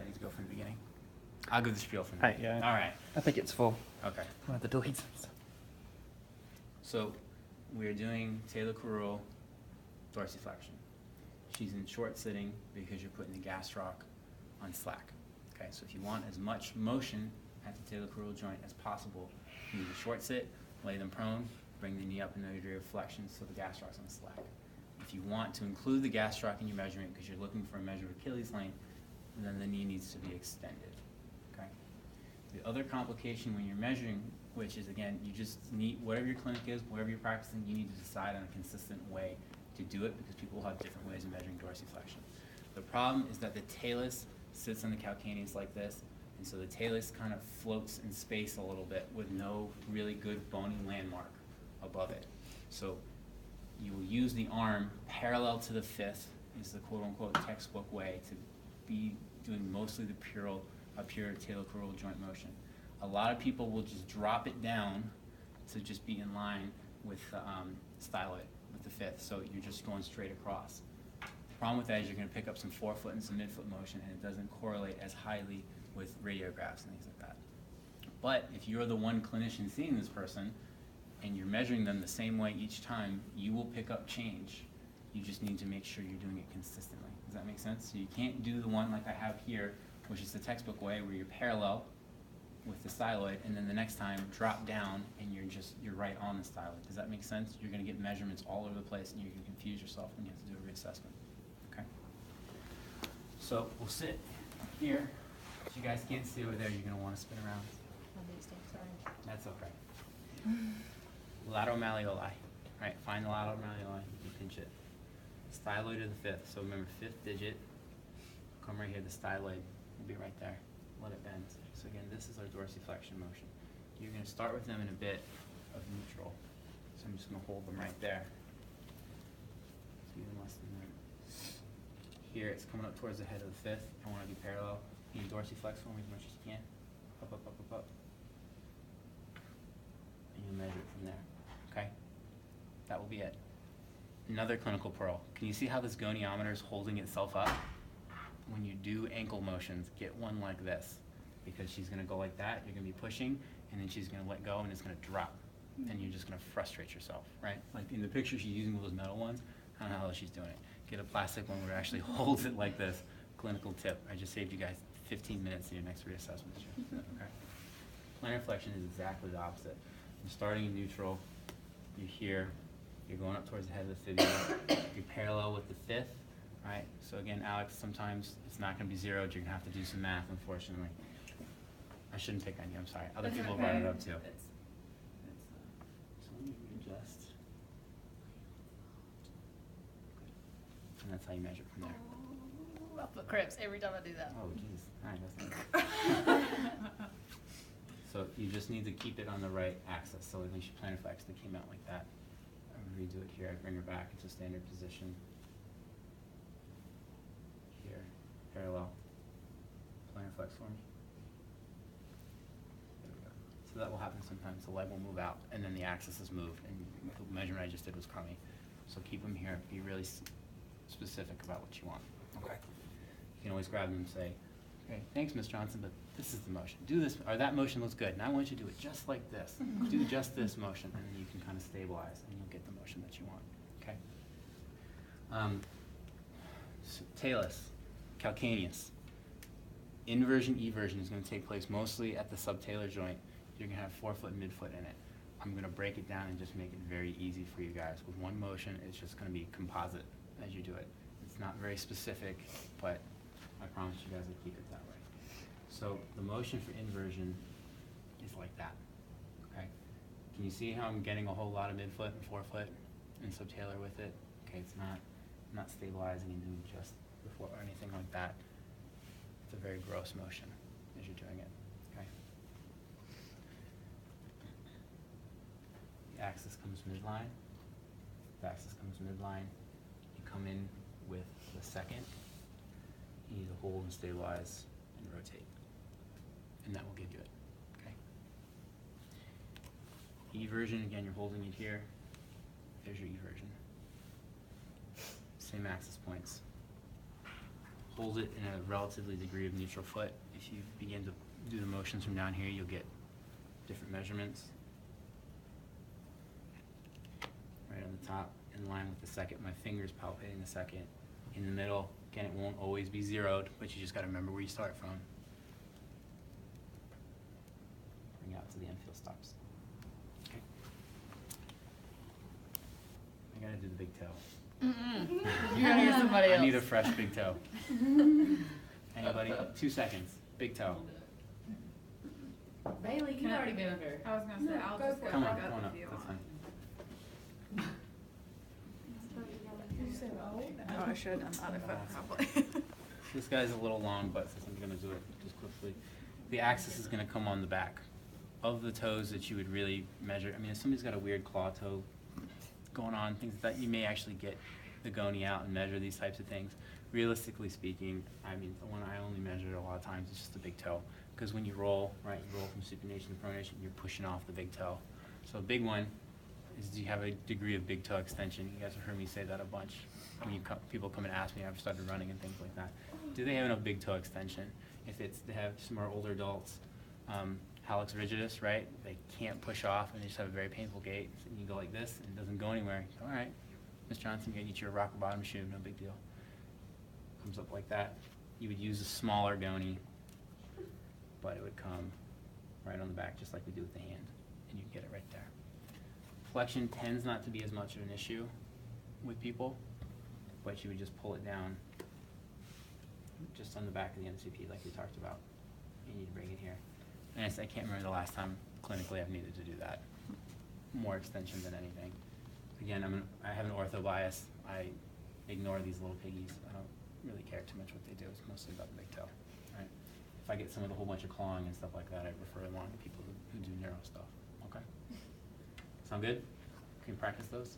I need to go from the beginning? I'll give the spiel from the Hey, beginning. yeah. All right. I think it's full. Okay. One of the deletes. So we're doing Taylor Carrul dorsiflexion. She's in short sitting because you're putting the gastroc on slack. Okay, so if you want as much motion at the Taylor Carrul joint as possible, you need a short sit, lay them prone, bring the knee up in no degree of flexion so the gastroc's on slack. If you want to include the gastroc in your measurement because you're looking for a measure of Achilles length, then the knee needs to be extended. Okay. The other complication when you're measuring, which is again, you just need, whatever your clinic is, whatever you're practicing, you need to decide on a consistent way to do it because people have different ways of measuring dorsiflexion. The problem is that the talus sits on the calcaneus like this, and so the talus kind of floats in space a little bit with no really good bony landmark above it. So you will use the arm parallel to the fifth, is the quote-unquote textbook way to be doing mostly the pure Taylor Carrul joint motion. A lot of people will just drop it down to just be in line with the styloid, with the fifth, so you're just going straight across. The problem with that is you're going to pick up some forefoot and some midfoot motion, and it doesn't correlate as highly with radiographs and things like that. But if you're the one clinician seeing this person, and you're measuring them the same way each time, you will pick up change. You just need to make sure you're doing it consistently. Does that make sense? So you can't do the one like I have here, which is the textbook way, where you're parallel with the styloid, and then the next time drop down and you're right on the styloid. Does that make sense? You're going to get measurements all over the place, and you can confuse yourself when you have to do a reassessment. Okay. So we'll sit here. If you guys can't see over there, you're going to want to spin around. That's okay. Lateral malleoli. Right, find the lateral malleoli, you pinch it. Styloid of the fifth. So remember, fifth digit, come right here, the styloid will be right there. Let it bend. So again, this is our dorsiflexion motion. You're going to start with them in a bit of neutral. So I'm just going to hold them right there. So even less than that. Here, it's coming up towards the head of the fifth. I want to be parallel. You dorsiflex for me as much as you can. Up, up, up, up, up. And you measure it from there. Okay? That will be it. Another clinical pearl. Can you see how this goniometer is holding itself up? When you do ankle motions, get one like this, because she's going to go like that, you're going to be pushing, and then she's going to let go and it's going to drop, and you're just going to frustrate yourself, right? Like in the picture she's using those metal ones, I don't know how she's doing it. Get a plastic one where it actually holds it like this. Clinical tip. I just saved you guys 15 minutes in your next reassessment. Okay? Plantar flexion is exactly the opposite. You're starting in neutral, you're here, you're going up towards the head of the fibula, you're parallel with the fifth, right? So again, Alex, sometimes it's not going to be zeroed. You're going to have to do some math, unfortunately. I shouldn't pick on you. I'm sorry. Other people brought it up too. So let me readjust. And that's how you measure from there. I'll put cramps every time I do that. Oh, geez. All right, that's So you just need to keep it on the right axis. So when she plantar flex, they came out like that. I would redo it here. I bring her back into standard position. Here, parallel. Plantar flex for me. There we go. So that will happen sometimes. The leg will move out, and then the axis is moved, and the measurement I just did was crummy. So keep them here. Be really specific about what you want. Okay. You can always grab them and say, okay, thanks, Ms. Johnson, but this is the motion. Do this, or that motion looks good. Now I want you to do it just like this. Do just this motion, and then you can kind of stabilize, and you'll get the motion that you want. Okay. So, talus, calcaneus. Inversion, eversion is going to take place mostly at the subtalar joint. You're going to have forefoot and midfoot in it. I'm going to break it down and just make it very easy for you guys. With one motion, it's just going to be composite as you do it. It's not very specific, but I promise you guys I'll keep it that way. So the motion for inversion is like that, okay? Can you see how I'm getting a whole lot of midfoot and forefoot and subtalar with it? Okay, it's not stabilizing and doing just before or anything like that. It's a very gross motion as you're doing it, okay? The axis comes midline. The axis comes midline. You come in with the second. You need to hold and stabilize and rotate. And that will give you it, okay? Eversion, again, you're holding it here. There's your eversion. Same axis points. hold it in a relatively degree of neutral foot. If you begin to do the motions from down here, you'll get different measurements. Right on the top, in line with the second, my finger's palpating the second. In the middle, again, it won't always be zeroed, but you just gotta remember where you start from. Bring out to the infield stops. Okay. I gotta do the big toe. You gotta get somebody else. I need a fresh big toe. Anybody? 2 seconds. Big toe. Bailey, you Can I- already been under. I was gonna say, I'll just go Come back on, come on up up. if you That's want. fine. Oh, I should have done the other foot probably. This guy's a little long, but since I'm gonna do it just quickly. The axis is gonna come on the back. Of the toes that you would really measure, I mean, if somebody's got a weird claw toe going on, things like that, you may actually get the goney out and measure these types of things. Realistically speaking, I mean, the one I only measure a lot of times is just the big toe. Because when you roll, right, you roll from supination to pronation, you're pushing off the big toe. So a big one is, do you have a degree of big toe extension? You guys have heard me say that a bunch. When you people come and ask me, I've started running and things like that. Do they have enough big toe extension? If it's, they have some of our older adults, hallux rigidus, right? They can't push off and they just have a very painful gait. So you go like this and it doesn't go anywhere. All right, Ms. Johnson, you're gonna get your rocker bottom shoe, no big deal. Comes up like that. You would use a smaller goney, but it would come right on the back, just like we do with the hand, and you get it right there. Flexion tends not to be as much of an issue with people, but you would just pull it down just on the back of the MCP like we talked about. You need to bring it here. And I can't remember the last time clinically I've needed to do that. More extension than anything. Again, I have an ortho bias. I ignore these little piggies. I don't really care too much what they do. It's mostly about the big toe, right? If I get some with a whole bunch of clawing and stuff like that, I refer them on to people who do neuro stuff, okay? Sound good? Can you practice those?